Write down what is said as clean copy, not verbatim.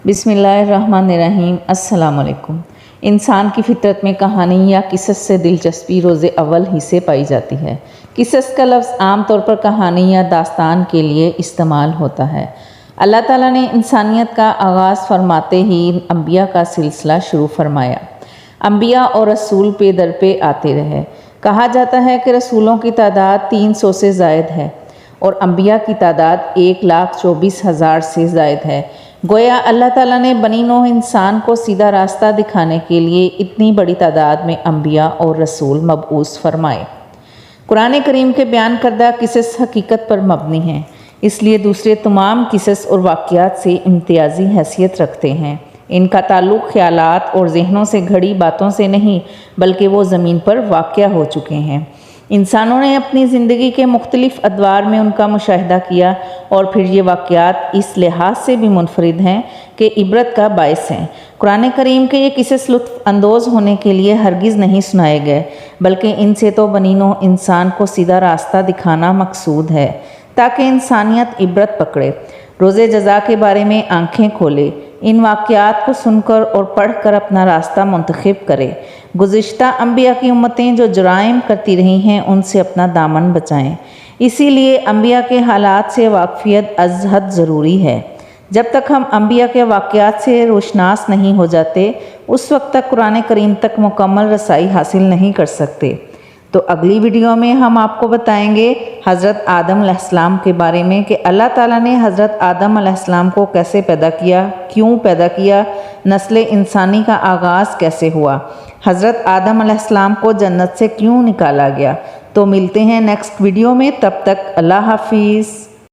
बिस्मिल्लाहिर्रहमानिर्रहीम। अस्सलाम वालेकुम। इंसान की फितरत में कहानी या किसस से दिलचस्पी रोज़े अव्वल ही से पाई जाती है। किसस का लफ्ज़ आम तौर पर कहानी या दास्तान के लिए इस्तेमाल होता है। अल्लाह ताला ने इंसानियत का आगाज़ फरमाते ही अंबिया का सिलसिला शुरू फरमाया। अंबिया और रसूल पे दर पे आते रहे। कहा जाता है कि रसूलों की तादाद 300 से ज़ायद है और अंबिया की तादाद 1,24,000 से ज़ायद है। गोया अल्लाह ताला ने बनी नूह इंसान को सीधा रास्ता दिखाने के लिए इतनी बड़ी तादाद में अंबिया और रसूल मबऊस फरमाए। कुरान करीम के बयान करदा किसस हकीकत पर मबनी हैं, इसलिए दूसरे तमाम किसस और वाक़यात से इम्तियाजी हैसियत रखते हैं। इनका ताल्लुक़ ख़यालात और जहनों से घड़ी बातों से नहीं, बल्कि वो ज़मीन पर वाक़या हो चुके हैं। इंसानों ने अपनी ज़िंदगी के मुख्तलिफ़ अदवार में उनका मुशाहिदा किया और फिर ये वाक़यात इस लिहाज से भी मुनफरिद हैं कि इबरत का बायस हैं। कुरान करीम के ये किसस लुत्फ़ अंदोज़ होने के लिए हरगिज़ नहीं सुनाए गए, बल्कि इनसे तो बनी नूह इंसान को सीधा रास्ता दिखाना मकसूद है, ताकि इंसानियत इबरत पकड़े, रोज़े जज़ा के बारे में आँखें खोले, इन वाक़यात को सुनकर और पढ़कर अपना रास्ता मुंतखब करे। गुज़िश्ता अंबिया की उम्मतें जो जुराइम करती रही हैं, उनसे अपना दामन बचाएं। इसीलिए अंबिया के हालात से वाक़फ़ियत अज़ हद ज़रूरी है। जब तक हम अंबिया के वाक़यात से रोशनास नहीं हो जाते, उस वक्त तक कुरान करीम तक मुकम्मल रसाई हासिल नहीं कर सकते। तो अगली वीडियो में हम आपको बताएंगे हज़रत आदम अलैहिस्सलाम के बारे में कि अल्लाह ताला ने हज़रत आदम अलैहिस्सलाम को कैसे पैदा किया, क्यों पैदा किया, नस्ल इंसानी का आगाज़ कैसे हुआ, हज़रत आदम अलैहिस्सलाम को जन्नत से क्यों निकाला गया। तो मिलते हैं नेक्स्ट वीडियो में, तब तक अल्लाह हाफिज़।